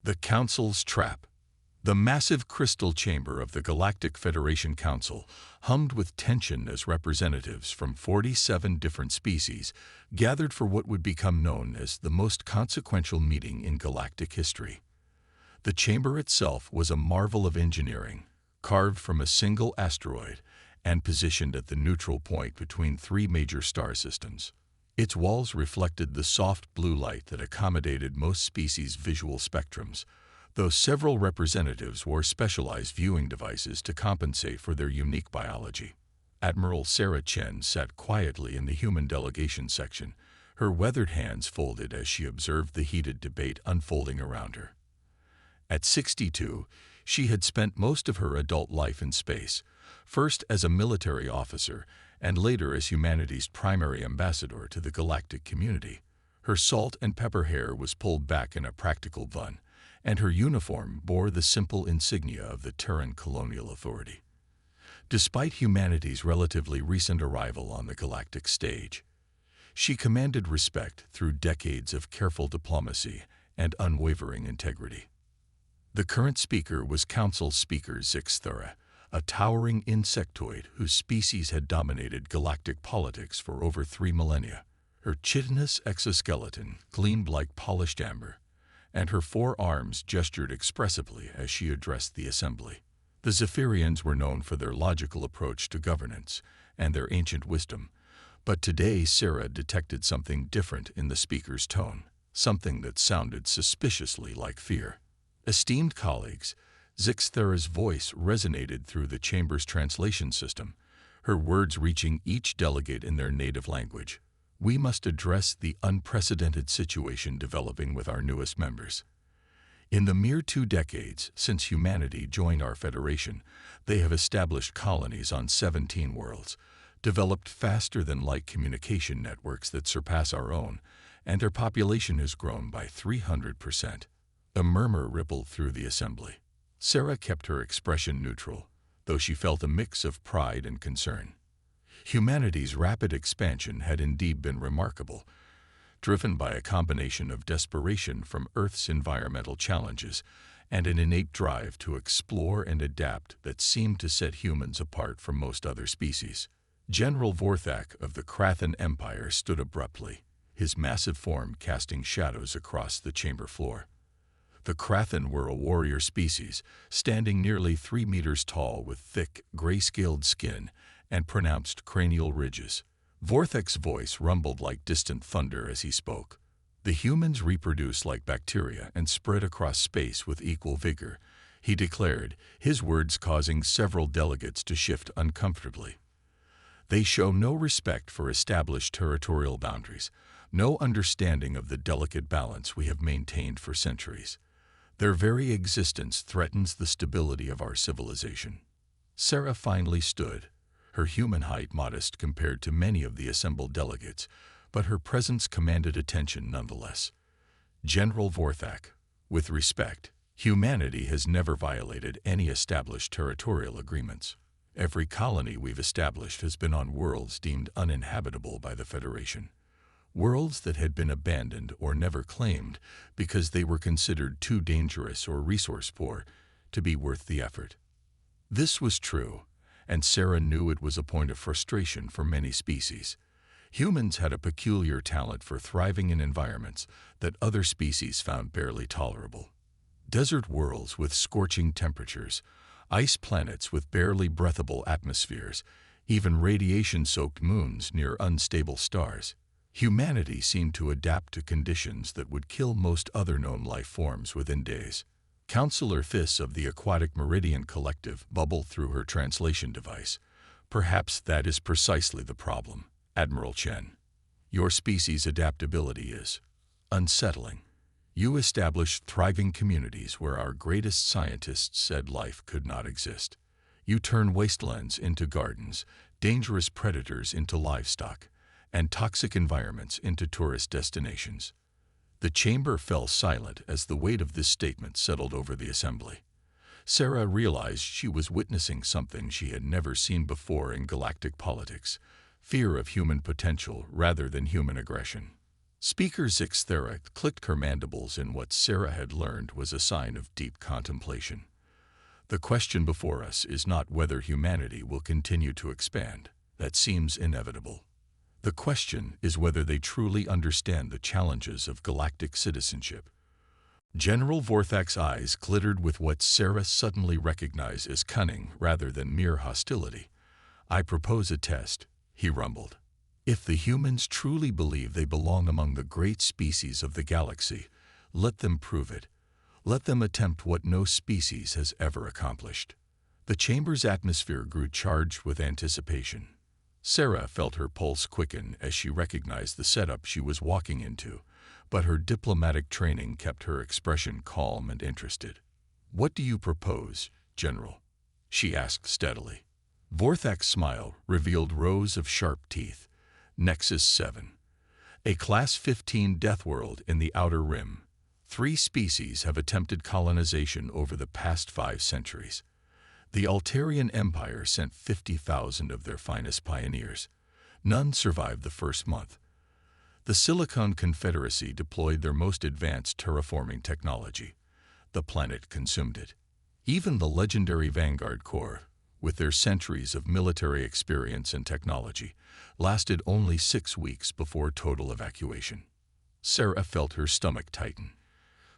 The Council's Trap. The massive crystal chamber of the Galactic Federation Council hummed with tension as representatives from 47 different species gathered for what would become known as the most consequential meeting in galactic history. The chamber itself was a marvel of engineering, carved from a single asteroid and positioned at the neutral point between three major star systems. Its walls reflected the soft blue light that accommodated most species' visual spectrums, though several representatives wore specialized viewing devices to compensate for their unique biology. Admiral Sarah Chen sat quietly in the human delegation section, her weathered hands folded as she observed the heated debate unfolding around her. At 62, she had spent most of her adult life in space, first as a military officer and later as humanity's primary ambassador to the galactic community. Her salt and pepper hair was pulled back in a practical bun, and her uniform bore the simple insignia of the Terran Colonial Authority. Despite humanity's relatively recent arrival on the galactic stage, she commanded respect through decades of careful diplomacy and unwavering integrity. The current speaker was Council Speaker Exiled, a towering insectoid whose species had dominated galactic politics for over 3 millennia. Her chitinous exoskeleton gleamed like polished amber, and her 4 arms gestured expressively as she addressed the assembly. The Zephyrians were known for their logical approach to governance and their ancient wisdom, but today Sarah detected something different in the speaker's tone, something that sounded suspiciously like fear. Esteemed colleagues, Zixthera's voice resonated through the chamber's translation system, her words reaching each delegate in their native language. We must address the unprecedented situation developing with our newest members. In the mere 2 decades since humanity joined our Federation, they have established colonies on 17 worlds, developed faster-than-light communication networks that surpass our own, and their population has grown by 300%. A murmur rippled through the assembly. Sarah kept her expression neutral, though she felt a mix of pride and concern. Humanity's rapid expansion had indeed been remarkable, driven by a combination of desperation from Earth's environmental challenges and an innate drive to explore and adapt that seemed to set humans apart from most other species. General Vorthak of the Krathan Empire stood abruptly, his massive form casting shadows across the chamber floor. The Krathan were a warrior species, standing nearly 3 meters tall with thick, gray-scaled skin and pronounced cranial ridges. Vorthak's voice rumbled like distant thunder as he spoke. The humans reproduce like bacteria and spread across space with equal vigor, he declared, his words causing several delegates to shift uncomfortably. They show no respect for established territorial boundaries, no understanding of the delicate balance we have maintained for centuries. Their very existence threatens the stability of our civilization. Sarah finally stood, her human height modest compared to many of the assembled delegates, but her presence commanded attention nonetheless. General Vorthak, with respect, humanity has never violated any established territorial agreements. Every colony we've established has been on worlds deemed uninhabitable by the Federation. Worlds that had been abandoned or never claimed because they were considered too dangerous or resource-poor to be worth the effort. This was true, and Sarah knew it was a point of frustration for many species. Humans had a peculiar talent for thriving in environments that other species found barely tolerable. Desert worlds with scorching temperatures, ice planets with barely breathable atmospheres, even radiation-soaked moons near unstable stars. Humanity seemed to adapt to conditions that would kill most other known life forms within days. Counselor Thiss of the Aquatic Meridian Collective bubbled through her translation device. Perhaps that is precisely the problem, Admiral Chen. Your species' adaptability is unsettling. You established thriving communities where our greatest scientists said life could not exist. You turn wastelands into gardens, dangerous predators into livestock, and toxic environments into tourist destinations. The chamber fell silent as the weight of this statement settled over the assembly. Sarah realized she was witnessing something she had never seen before in galactic politics, fear of human potential rather than human aggression. Speaker Zixthera clicked her mandibles in what Sarah had learned was a sign of deep contemplation. The question before us is not whether humanity will continue to expand. That seems inevitable. The question is whether they truly understand the challenges of galactic citizenship. General Vorthak's eyes glittered with what Sarah suddenly recognized as cunning rather than mere hostility. "I propose a test," he rumbled. "If the humans truly believe they belong among the great species of the galaxy, let them prove it. Let them attempt what no species has ever accomplished." The chamber's atmosphere grew charged with anticipation. Sarah felt her pulse quicken as she recognized the setup she was walking into, but her diplomatic training kept her expression calm and interested. "What do you propose, General?" she asked steadily. Vorthak's smile revealed rows of sharp teeth. "Nexus 7. A Class 15 Deathworld in the Outer Rim. 3 species have attempted colonization over the past 5 centuries. The Altarian Empire sent 50,000 of their finest pioneers. None survived the first month. The Silicon Confederacy deployed their most advanced terraforming technology. The planet consumed it. Even the legendary Vanguard Corps, with their centuries of military experience and technology, lasted only 6 weeks before total evacuation." Sarah felt her stomach tighten.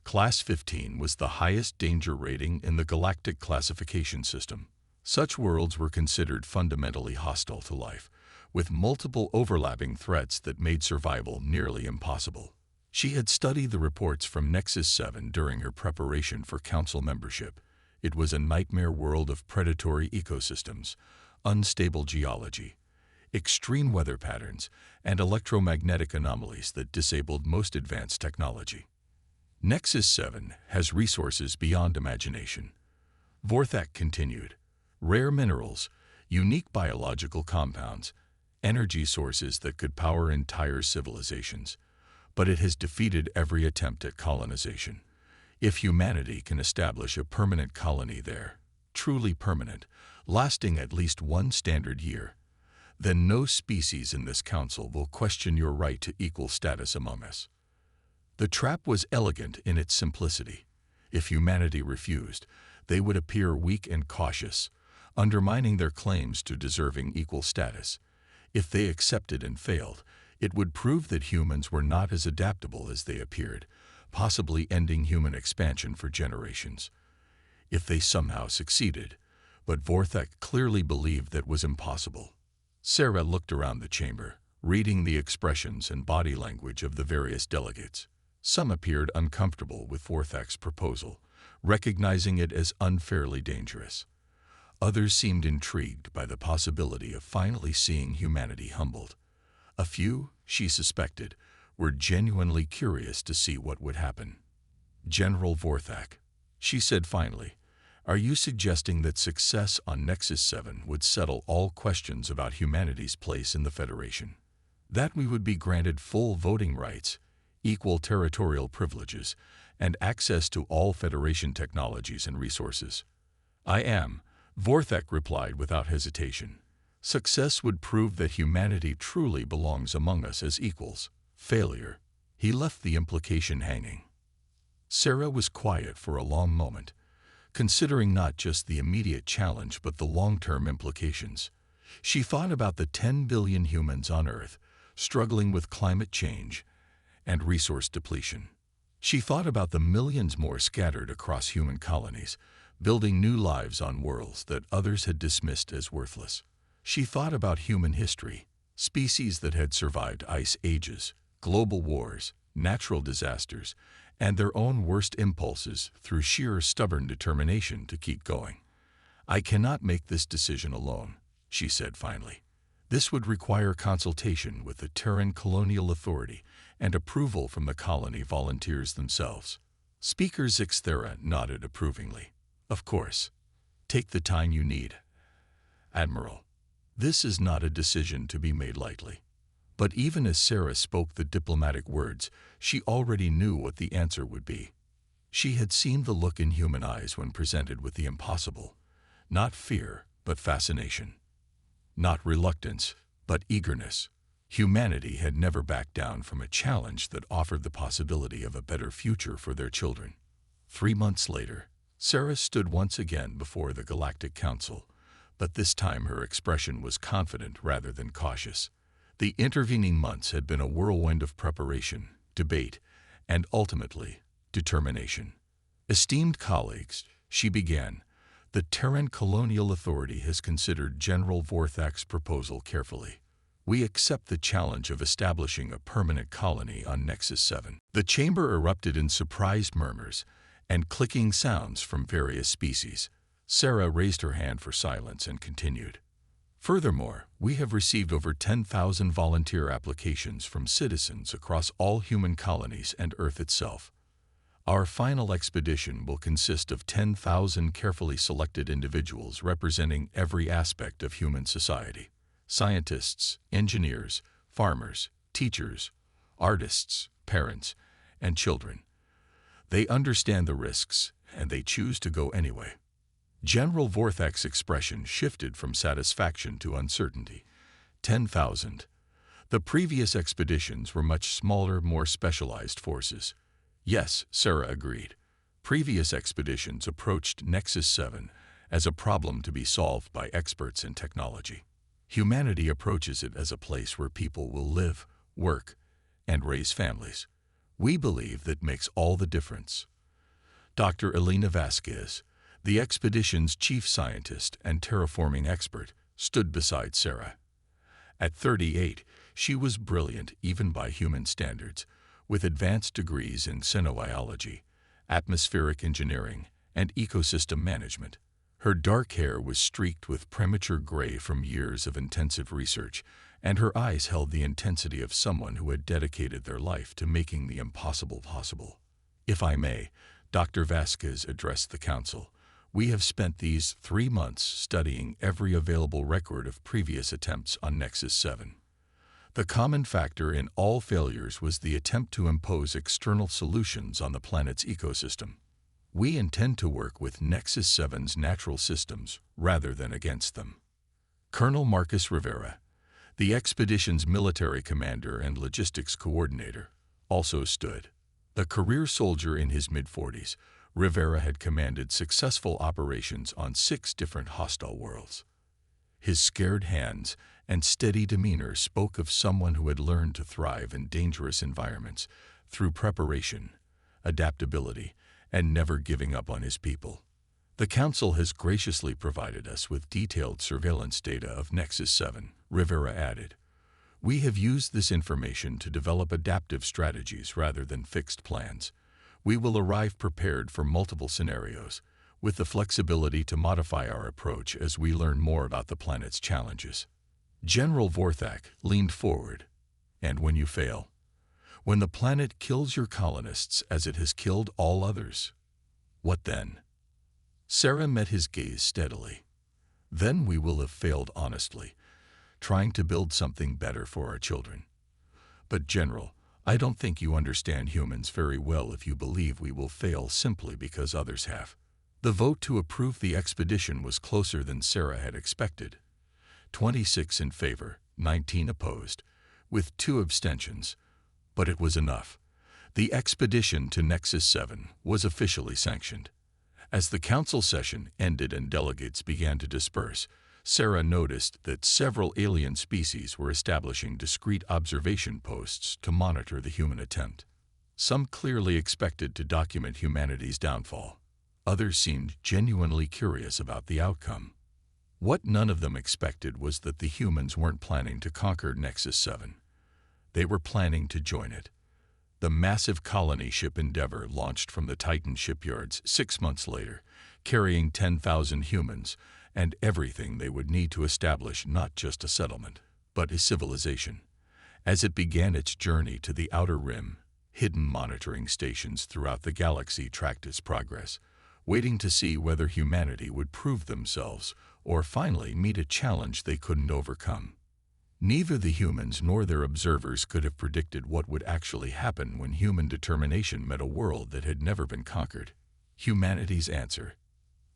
Class 15 was the highest danger rating in the galactic classification system. Such worlds were considered fundamentally hostile to life, with multiple overlapping threats that made survival nearly impossible. She had studied the reports from Nexus 7 during her preparation for Council membership. It was a nightmare world of predatory ecosystems, unstable geology, extreme weather patterns, and electromagnetic anomalies that disabled most advanced technology. "Nexus 7 has resources beyond imagination," Vorthak continued. "Rare minerals, unique biological compounds, energy sources that could power entire civilizations. But it has defeated every attempt at colonization. If humanity can establish a permanent colony there, truly permanent, lasting at least 1 standard year, then no species in this council will question your right to equal status among us." The trap was elegant in its simplicity. If humanity refused, they would appear weak and cautious, undermining their claims to deserving equal status. If they accepted and failed, it would prove that humans were not as adaptable as they appeared, possibly ending human expansion for generations. If they somehow succeeded, but Vorthak clearly believed that was impossible. Sarah looked around the chamber, reading the expressions and body language of the various delegates. Some appeared uncomfortable with Vorthak's proposal, recognizing it as unfairly dangerous. Others seemed intrigued by the possibility of finally seeing humanity humbled. A few, she suspected, were genuinely curious to see what would happen. "General Vorthak," she said finally, "are you suggesting that success on Nexus 7 would settle all questions about humanity's place in the Federation? That we would be granted full voting rights, equal territorial privileges, and access to all Federation technologies and resources?" "I am," Vorthak replied without hesitation. "Success would prove that humanity truly belongs among us as equals. Failure." He left the implication hanging. Sarah was quiet for a long moment, considering not just the immediate challenge but the long-term implications. She thought about the 10 billion humans on Earth, struggling with climate change and resource depletion. She thought about the millions more scattered across human colonies, building new lives on worlds that others had dismissed as worthless. She thought about human history, species that had survived ice ages, global wars, natural disasters, and their own worst impulses through sheer stubborn determination to keep going. "I cannot make this decision alone," she said finally. "This would require consultation with the Terran Colonial Authority and approval from the colony volunteers themselves." Speaker Zixthera nodded approvingly. "Of course. Take the time you need, Admiral. This is not a decision to be made lightly." But even as Sarah spoke the diplomatic words, she already knew what the answer would be. She had seen the look in human eyes when presented with the impossible. Not fear, but fascination. Not reluctance, but eagerness. Humanity had never backed down from a challenge that offered the possibility of a better future for their children. 3 months later, Sarah stood once again before the Galactic Council, but this time her expression was confident rather than cautious. The intervening months had been a whirlwind of preparation, debate, and ultimately, determination. Esteemed colleagues, she began, the Terran Colonial Authority has considered General Vorthak's proposal carefully. We accept the challenge of establishing a permanent colony on Nexus 7. The chamber erupted in surprised murmurs and clicking sounds from various species. Sarah raised her hand for silence and continued. Furthermore, we have received over 10,000 volunteer applications from citizens across all human colonies and Earth itself. Our final expedition will consist of 10,000 carefully selected individuals representing every aspect of human society. Scientists, engineers, farmers, teachers, artists, parents, and children. They understand the risks, and they choose to go anyway. General Vorthak's expression shifted from satisfaction to uncertainty. 10,000. The previous expeditions were much smaller, more specialized forces. Yes, Sarah agreed. Previous expeditions approached Nexus 7 as a problem to be solved by experts in technology. Humanity approaches it as a place where people will live, work, and raise families. We believe that makes all the difference. Dr. Elena Vasquez, the expedition's chief scientist and terraforming expert, stood beside Sarah. At 38, she was brilliant even by human standards, with advanced degrees in xenobiology, atmospheric engineering, and ecosystem management. Her dark hair was streaked with premature gray from years of intensive research, and her eyes held the intensity of someone who had dedicated their life to making the impossible possible. If I may, Dr. Vasquez addressed the council. We have spent these 3 months studying every available record of previous attempts on Nexus 7. The common factor in all failures was the attempt to impose external solutions on the planet's ecosystem. We intend to work with Nexus 7's natural systems rather than against them. Colonel Marcus Rivera, the expedition's military commander and logistics coordinator, also stood. A career soldier in his mid-40s, Rivera had commanded successful operations on 6 different hostile worlds. His scared hands and steady demeanor spoke of someone who had learned to thrive in dangerous environments through preparation, adaptability, and never giving up on his people. The Council has graciously provided us with detailed surveillance data of Nexus 7, Rivera added. We have used this information to develop adaptive strategies rather than fixed plans. We will arrive prepared for multiple scenarios, with the flexibility to modify our approach as we learn more about the planet's challenges. General Vorthak leaned forward. And when you fail, when the planet kills your colonists as it has killed all others, what then? Sarah met his gaze steadily. Then we will have failed honestly, trying to build something better for our children. But General, I don't think you understand humans very well if you believe we will fail simply because others have. The vote to approve the expedition was closer than Sarah had expected. 26 in favor, 19 opposed, with 2 abstentions. But it was enough. The expedition to Nexus 7 was officially sanctioned. As the council session ended and delegates began to disperse, Sarah noticed that several alien species were establishing discrete observation posts to monitor the human attempt. Some clearly expected to document humanity's downfall. Others seemed genuinely curious about the outcome. What none of them expected was that the humans weren't planning to conquer Nexus 7. They were planning to join it. The massive colony ship Endeavor launched from the Titan shipyards 6 months later, carrying 10,000 humans and everything they would need to establish not just a settlement, but a civilization. As it began its journey to the outer rim, hidden monitoring stations throughout the galaxy tracked its progress, waiting to see whether humanity would prove themselves or finally meet a challenge they couldn't overcome. Neither the humans nor their observers could have predicted what would actually happen when human determination met a world that had never been conquered. Humanity's answer.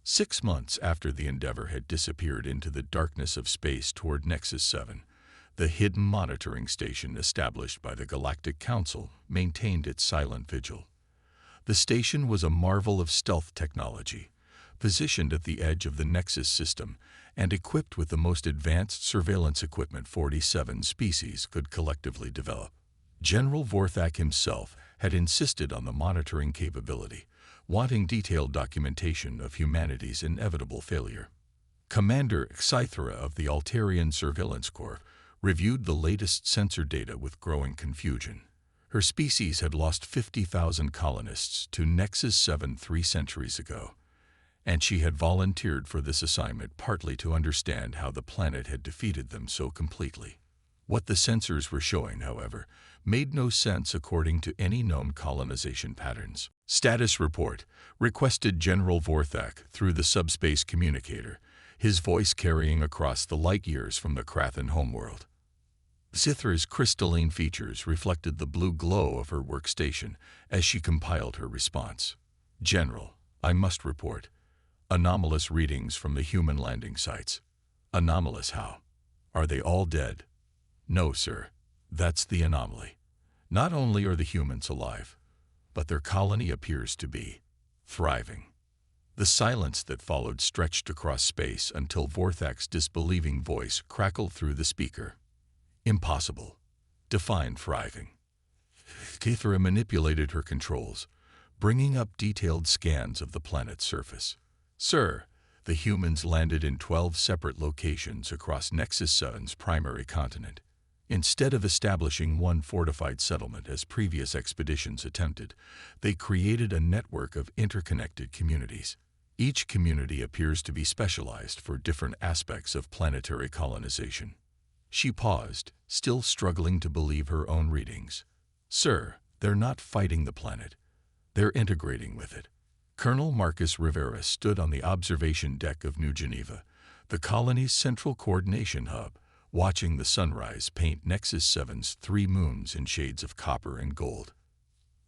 6 months after the Endeavor had disappeared into the darkness of space toward Nexus 7, The hidden monitoring station established by the Galactic Council maintained its silent vigil. The station was a marvel of stealth technology, positioned at the edge of the Nexus system and equipped with the most advanced surveillance equipment 47 species could collectively develop. General Vorthak himself had insisted on the monitoring capability, wanting detailed documentation of humanity's inevitable failure. Commander Exiled of the Altarian Surveillance Corps reviewed the latest sensor data with growing confusion. Her species had lost 50,000 colonists to Nexus 7 3 centuries ago, and she had volunteered for this assignment partly to understand how the planet had defeated them so completely. What the sensors were showing, however, made no sense according to any known colonization patterns. Status report, requested General Vorthak through the subspace communicator, his voice carrying across the light years from the Krathan homeworld. Zithra's crystalline features reflected the blue glow of her workstation as she compiled her response. General, I must report. Anomalous readings from the human landing sites. Anomalous how? Are they all dead? No, sir. That's the anomaly. Not only are the humans alive, but their colony appears to be thriving. The silence that followed stretched across space until Vorthak's disbelieving voice crackled through the speaker. Impossible. Define thriving. Zithra manipulated her controls, bringing up detailed scans of the planet's surface. Sir, the humans landed in 12 separate locations across Nexus 7's primary continent. Instead of establishing one fortified settlement as previous expeditions attempted, they created a network of interconnected communities. Each community appears to be specialized for different aspects of planetary colonization. She paused, still struggling to believe her own readings. Sir, they're not fighting the planet. They're integrating with it. Colonel Marcus Rivera stood on the observation deck of New Geneva, the colony's central coordination hub, watching the sunrise paint Nexus 7's 3 moons in shades of copper and gold.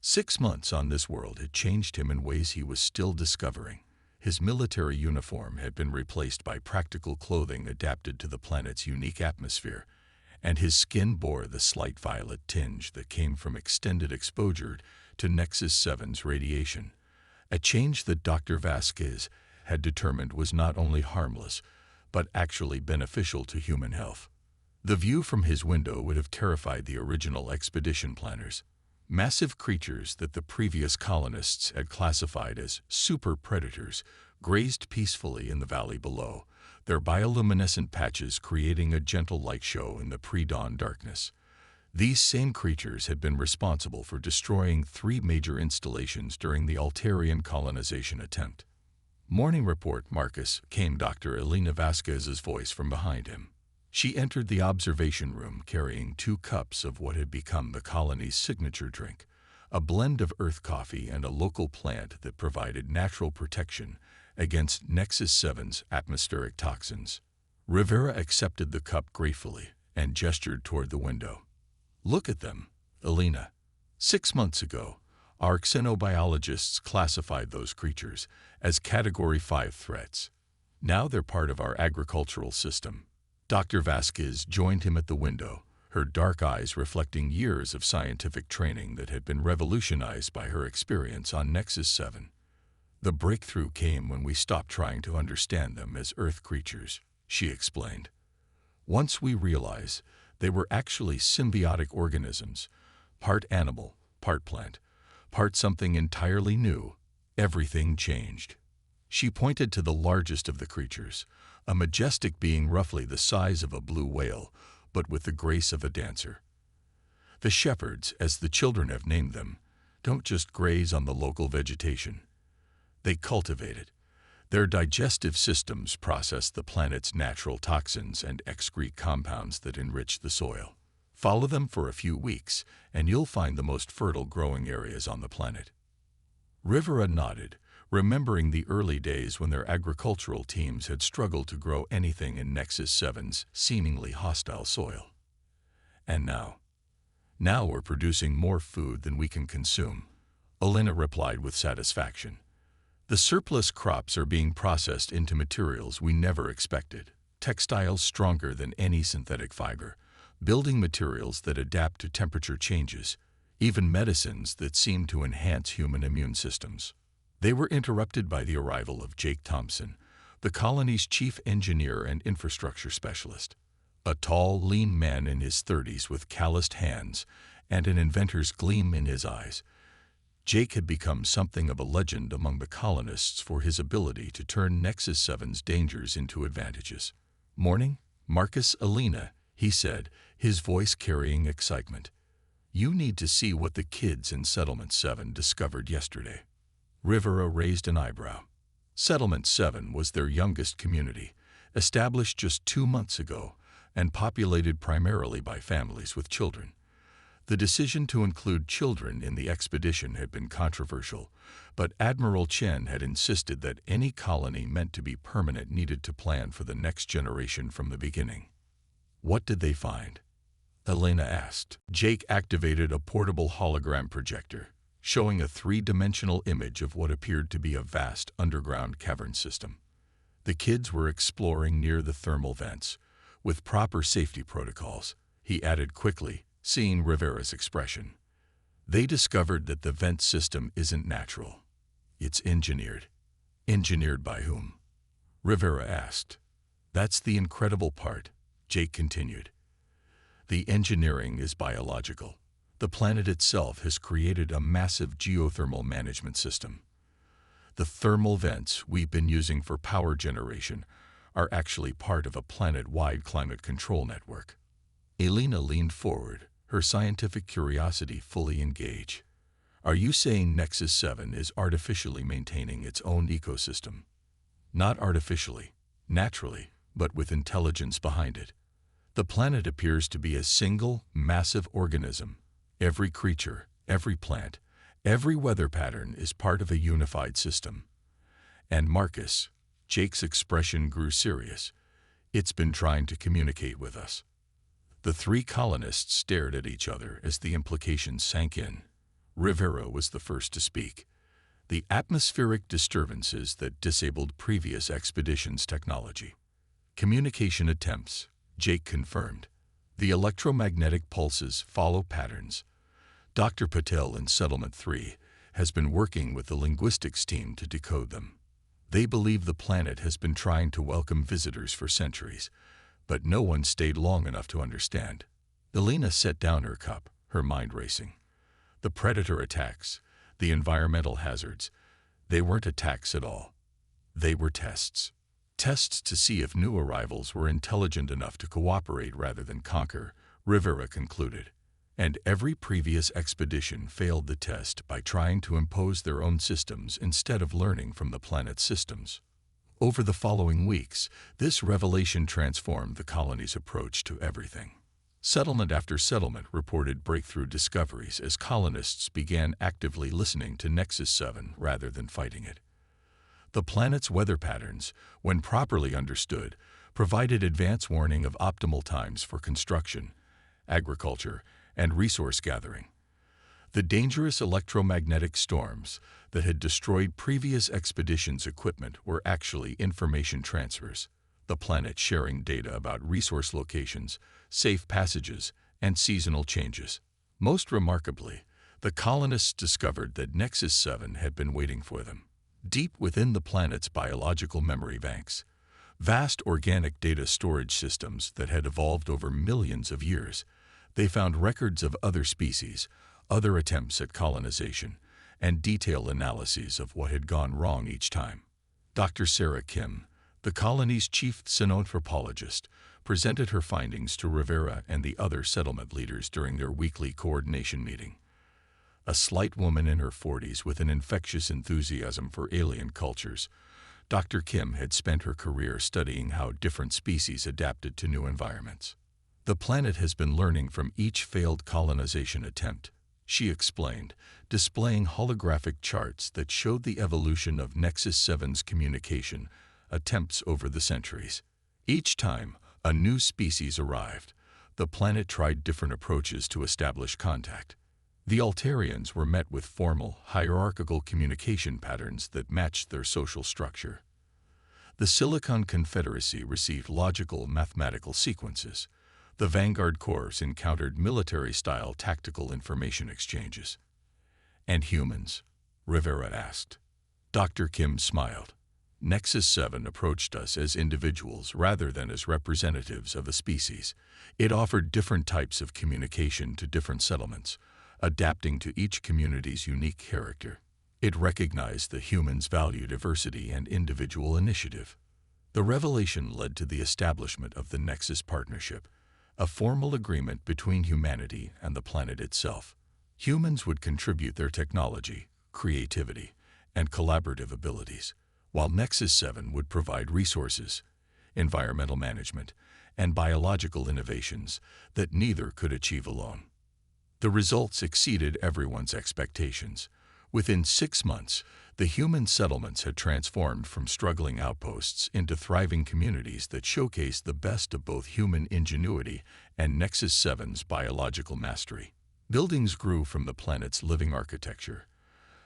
6 months on this world had changed him in ways he was still discovering. His military uniform had been replaced by practical clothing adapted to the planet's unique atmosphere, and his skin bore the slight violet tinge that came from extended exposure to Nexus 7's radiation, a change that Dr. Vasquez had determined was not only harmless, but actually beneficial to human health. The view from his window would have terrified the original expedition planners. Massive creatures that the previous colonists had classified as super predators grazed peacefully in the valley below, their bioluminescent patches creating a gentle light show in the pre-dawn darkness. These same creatures had been responsible for destroying 3 major installations during the Altarian colonization attempt. Morning report, Marcus, came Dr. Elena Vasquez's voice from behind him. She entered the observation room carrying 2 cups of what had become the colony's signature drink, a blend of earth coffee and a local plant that provided natural protection against Nexus 7's atmospheric toxins. Rivera accepted the cup gratefully and gestured toward the window. Look at them, Elena. 6 months ago, our xenobiologists classified those creatures as Category 5 threats. Now they're part of our agricultural system. Dr. Vasquez joined him at the window, her dark eyes reflecting years of scientific training that had been revolutionized by her experience on Nexus 7. The breakthrough came when we stopped trying to understand them as Earth creatures, she explained. Once we realized they were actually symbiotic organisms, part animal, part plant, part something entirely new, everything changed. She pointed to the largest of the creatures, a majestic being roughly the size of a blue whale, but with the grace of a dancer. The shepherds, as the children have named them, don't just graze on the local vegetation. They cultivate it. Their digestive systems process the planet's natural toxins and excrete compounds that enrich the soil. Follow them for a few weeks, and you'll find the most fertile growing areas on the planet. Rivera nodded, remembering the early days when their agricultural teams had struggled to grow anything in Nexus 7's seemingly hostile soil. And now we're producing more food than we can consume, Elena replied with satisfaction. The surplus crops are being processed into materials we never expected, textiles stronger than any synthetic fiber, building materials that adapt to temperature changes, even medicines that seem to enhance human immune systems. They were interrupted by the arrival of Jake Thompson, the colony's chief engineer and infrastructure specialist. A tall, lean man in his 30s with calloused hands and an inventor's gleam in his eyes. Jake had become something of a legend among the colonists for his ability to turn Nexus 7's dangers into advantages. "Morning, Marcus Alina," he said, his voice carrying excitement. "You need to see what the kids in Settlement 7 discovered yesterday." Rivera raised an eyebrow. Settlement 7 was their youngest community, established just 2 months ago, and populated primarily by families with children. The decision to include children in the expedition had been controversial, but Admiral Chen had insisted that any colony meant to be permanent needed to plan for the next generation from the beginning. "What did they find?" Elena asked. Jake activated a portable hologram projector, showing a 3-dimensional image of what appeared to be a vast underground cavern system. The kids were exploring near the thermal vents, with proper safety protocols, he added quickly, seeing Rivera's expression. "They discovered that the vent system isn't natural. It's engineered." "Engineered by whom?" Rivera asked. "That's the incredible part," Jake continued. "The engineering is biological. The planet itself has created a massive geothermal management system. The thermal vents we've been using for power generation are actually part of a planet-wide climate control network." Elena leaned forward, her scientific curiosity fully engaged. "Are you saying Nexus 7 is artificially maintaining its own ecosystem?" "Not artificially, naturally, but with intelligence behind it. The planet appears to be a single, massive organism. Every creature, every plant, every weather pattern is part of a unified system. And Marcus," Jake's expression grew serious, "it's been trying to communicate with us." The 3 colonists stared at each other as the implications sank in. Rivera was the first to speak. "The atmospheric disturbances that disabled previous expeditions' technology." "Communication attempts," Jake confirmed. "The electromagnetic pulses follow patterns. Dr. Patel in Settlement 3 has been working with the linguistics team to decode them. They believe the planet has been trying to welcome visitors for centuries, but no one stayed long enough to understand." Elena set down her cup, her mind racing. The predator attacks, the environmental hazards, they weren't attacks at all. They were tests. Tests to see if new arrivals were intelligent enough to cooperate rather than conquer, Rivera concluded. And every previous expedition failed the test by trying to impose their own systems instead of learning from the planet's systems. Over the following weeks, this revelation transformed the colony's approach to everything. Settlement after settlement reported breakthrough discoveries as colonists began actively listening to Nexus 7 rather than fighting it. The planet's weather patterns, when properly understood, provided advance warning of optimal times for construction, agriculture, and resource gathering. The dangerous electromagnetic storms that had destroyed previous expeditions' equipment were actually information transfers, the planet sharing data about resource locations, safe passages, and seasonal changes. Most remarkably, the colonists discovered that Nexus 7 had been waiting for them. Deep within the planet's biological memory banks, vast organic data storage systems that had evolved over millions of years, they found records of other species, other attempts at colonization, and detailed analyses of what had gone wrong each time. Dr. Sarah Kim, the colony's chief xenanthropologist, presented her findings to Rivera and the other settlement leaders during their weekly coordination meeting. A slight woman in her 40s with an infectious enthusiasm for alien cultures, Dr. Kim had spent her career studying how different species adapted to new environments. "The planet has been learning from each failed colonization attempt," she explained, displaying holographic charts that showed the evolution of Nexus 7's communication attempts over the centuries. Each time a new species arrived, the planet tried different approaches to establish contact. The Altarians were met with formal, hierarchical communication patterns that matched their social structure. The Silicon Confederacy received logical, mathematical sequences. The Vanguard Corps encountered military-style tactical information exchanges. "And humans?" Rivera asked. Dr. Kim smiled. Nexus 7 approached us as individuals rather than as representatives of a species. It offered different types of communication to different settlements, adapting to each community's unique character. It recognized that humans value diversity and individual initiative. The revelation led to the establishment of the Nexus Partnership, a formal agreement between humanity and the planet itself. Humans would contribute their technology, creativity, and collaborative abilities, while Nexus 7 would provide resources, environmental management, and biological innovations that neither could achieve alone. The results exceeded everyone's expectations. Within 6 months, the human settlements had transformed from struggling outposts into thriving communities that showcased the best of both human ingenuity and Nexus 7's biological mastery. Buildings grew from the planet's living architecture,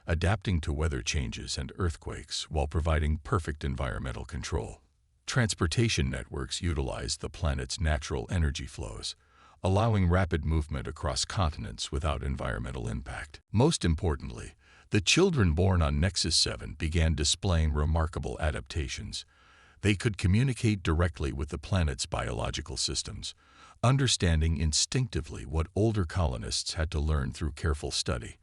adapting to weather changes and earthquakes while providing perfect environmental control. Transportation networks utilized the planet's natural energy flows, allowing rapid movement across continents without environmental impact. Most importantly, the children born on Nexus 7 began displaying remarkable adaptations. They could communicate directly with the planet's biological systems, understanding instinctively what older colonists had to learn through careful study.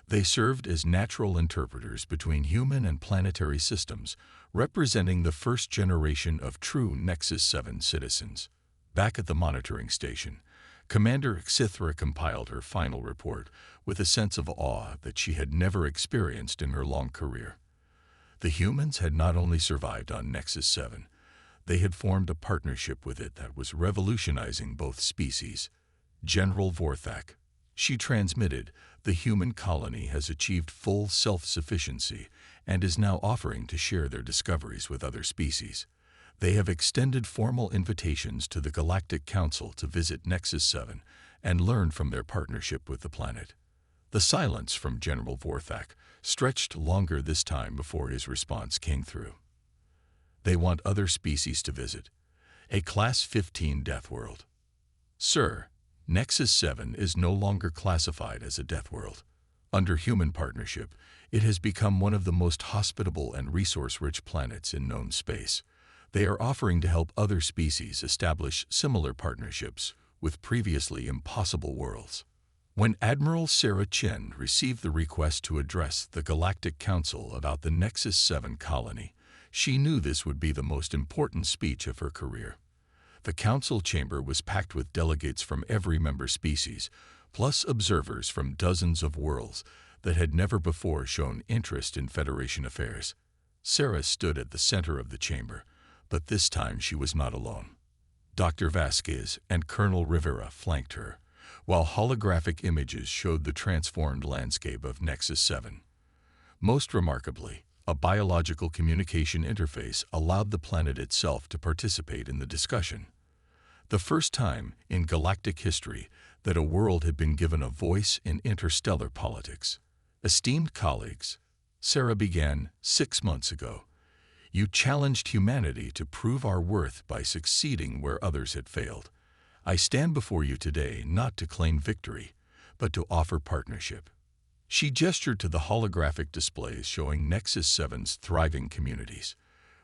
They served as natural interpreters between human and planetary systems, representing the first generation of true Nexus 7 citizens. Back at the monitoring station, Commander Xithra compiled her final report with a sense of awe that she had never experienced in her long career. The humans had not only survived on Nexus 7, they had formed a partnership with it that was revolutionizing both species. General Vorthak, she transmitted, the human colony has achieved full self-sufficiency and is now offering to share their discoveries with other species. They have extended formal invitations to the Galactic Council to visit Nexus 7 and learn from their partnership with the planet. The silence from General Vorthak stretched longer this time before his response came through. They want other species to visit. A Class 15 Deathworld. Sir, Nexus 7 is no longer classified as a Deathworld. Under human partnership, it has become one of the most hospitable and resource-rich planets in known space. They are offering to help other species establish similar partnerships with previously impossible worlds. When Admiral Sarah Chen received the request to address the Galactic Council about the Nexus 7 colony, she knew this would be the most important speech of her career. The council chamber was packed with delegates from every member species, plus observers from dozens of worlds that had never before shown interest in Federation affairs. Sarah stood at the center of the chamber, but this time she was not alone. Dr. Vasquez and Colonel Rivera flanked her, while holographic images showed the transformed landscape of Nexus 7. Most remarkably, a biological communication interface allowed the planet itself to participate in the discussion. The first time in galactic history that a world had been given a voice in interstellar politics. Esteemed colleagues, Sarah began 6 months ago. You challenged humanity to prove our worth by succeeding where others had failed. I stand before you today not to claim victory, but to offer partnership. She gestured to the holographic displays showing Nexus 7's thriving communities.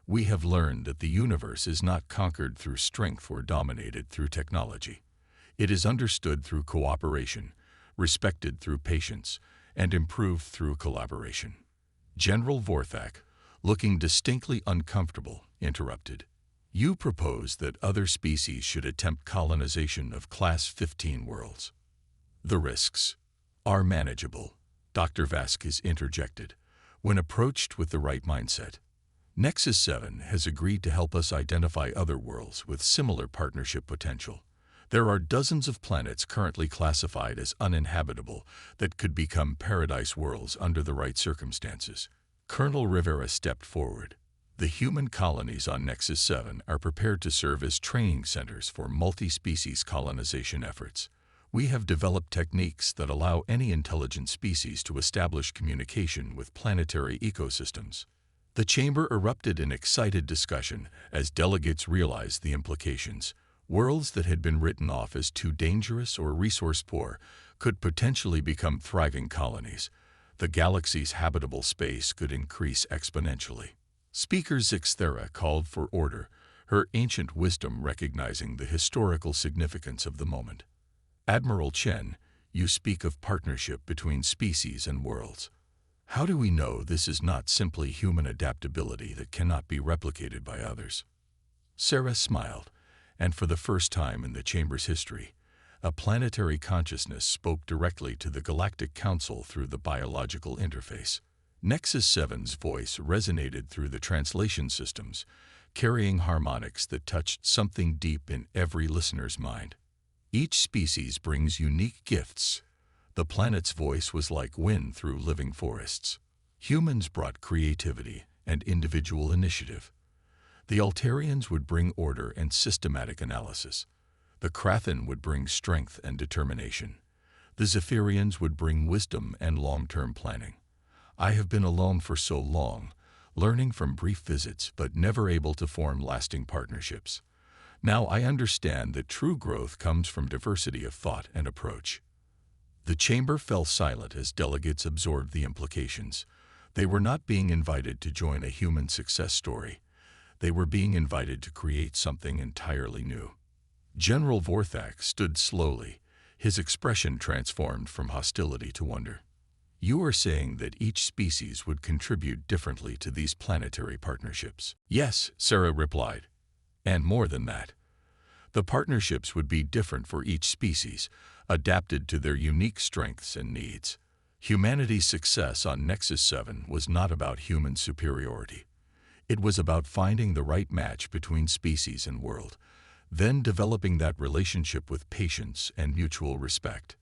We have learned that the universe is not conquered through strength or dominated through technology. It is understood through cooperation, respected through patience, and improved through collaboration. General Vorthak, looking distinctly uncomfortable, interrupted. You propose that other species should attempt colonization of Class 15 worlds. The risks are manageable, Dr. Vasquez interjected, when approached with the right mindset. Nexus 7 has agreed to help us identify other worlds with similar partnership potential. There are dozens of planets currently classified as uninhabitable that could become paradise worlds under the right circumstances. Colonel Rivera stepped forward. The human colonies on Nexus 7 are prepared to serve as training centers for multi-species colonization efforts. We have developed techniques that allow any intelligent species to establish communication with planetary ecosystems. The chamber erupted in excited discussion as delegates realized the implications. Worlds that had been written off as too dangerous or resource-poor could potentially become thriving colonies. The galaxy's habitable space could increase exponentially. Speaker Zixthera called for order, her ancient wisdom recognizing the historical significance of the moment. Admiral Chen, you speak of partnership between species and worlds. How do we know this is not simply human adaptability that cannot be replicated by others? Sarah smiled, and for the first time in the Chamber's history, a planetary consciousness spoke directly to the Galactic Council through the biological interface. Nexus 7's voice resonated through the translation systems, carrying harmonics that touched something deep in every listener's mind. Each species brings unique gifts. The planet's voice was like wind through living forests. Humans brought creativity and individual initiative. The Altarians would bring order and systematic analysis. The Krathan would bring strength and determination. The Zephyrians would bring wisdom and long-term planning. I have been alone for so long, learning from brief visits but never able to form lasting partnerships. Now I understand that true growth comes from diversity of thought and approach. The chamber fell silent as delegates absorbed the implications. They were not being invited to join a human success story. They were being invited to create something entirely new. General Vorthak stood slowly, his expression transformed from hostility to wonder. You are saying that each species would contribute differently to these planetary partnerships? Yes, Sarah replied. And more than that. The partnerships would be different for each species, adapted to their unique strengths and needs. Humanity's success on Nexus 7 was not about human superiority. It was about finding the right match between species and world, then developing that relationship with patience and mutual respect.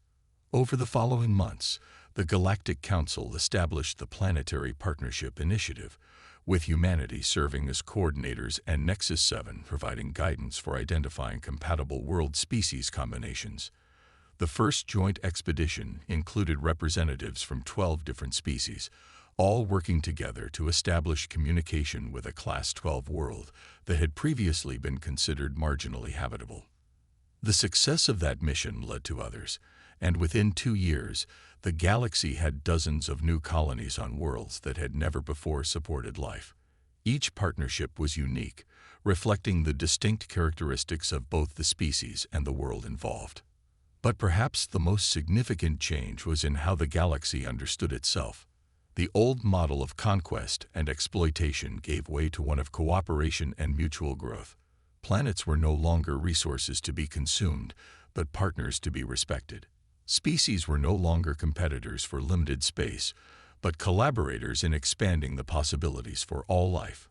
Over the following months, the Galactic Council established the Planetary Partnership Initiative, with humanity serving as coordinators and Nexus 7 providing guidance for identifying compatible world-species combinations. The first joint expedition included representatives from 12 different species, all working together to establish communication with a Class 12 world that had previously been considered marginally habitable. The success of that mission led to others, and within 2 years, the galaxy had dozens of new colonies on worlds that had never before supported life. Each partnership was unique, reflecting the distinct characteristics of both the species and the world involved. But perhaps the most significant change was in how the galaxy understood itself. The old model of conquest and exploitation gave way to one of cooperation and mutual growth. Planets were no longer resources to be consumed, but partners to be respected. Species were no longer competitors for limited space, but collaborators in expanding the possibilities for all life.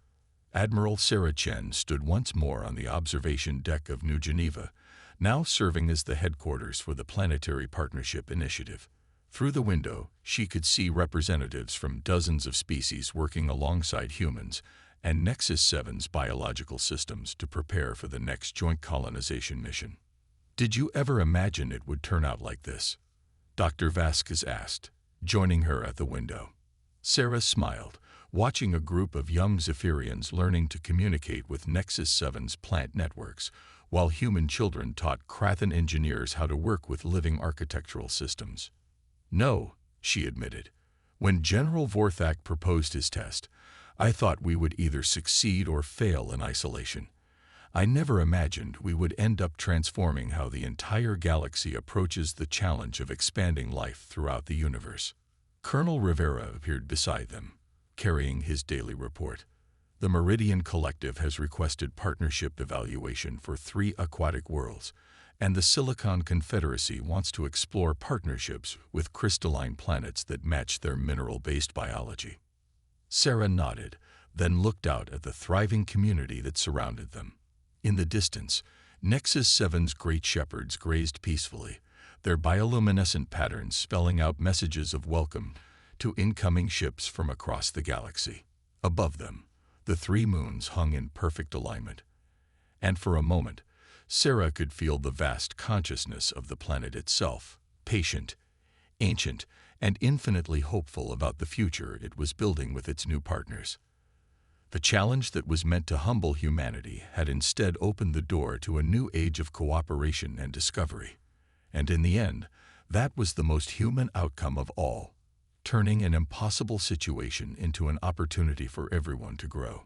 Admiral Sarah Chen stood once more on the observation deck of New Geneva, now serving as the headquarters for the Planetary Partnership Initiative. Through the window, she could see representatives from dozens of species working alongside humans and Nexus 7's biological systems to prepare for the next joint colonization mission. Did you ever imagine it would turn out like this? Dr. Vasquez asked, joining her at the window. Sarah smiled, watching a group of young Zephyrians learning to communicate with Nexus 7's plant networks, while human children taught Krathan engineers how to work with living architectural systems. No, she admitted. When General Vorthak proposed his test, I thought we would either succeed or fail in isolation. I never imagined we would end up transforming how the entire galaxy approaches the challenge of expanding life throughout the universe. Colonel Rivera appeared beside them, carrying his daily report. The Meridian Collective has requested partnership evaluation for 3 aquatic worlds, and the Silicon Confederacy wants to explore partnerships with crystalline planets that match their mineral-based biology. Sarah nodded, then looked out at the thriving community that surrounded them. In the distance, Nexus 7's great shepherds grazed peacefully, their bioluminescent patterns spelling out messages of welcome to incoming ships from across the galaxy. Above them, the 3 moons hung in perfect alignment. And for a moment, Sarah could feel the vast consciousness of the planet itself, patient, ancient, and infinitely hopeful about the future it was building with its new partners. A challenge that was meant to humble humanity had instead opened the door to a new age of cooperation and discovery. And in the end, that was the most human outcome of all, turning an impossible situation into an opportunity for everyone to grow.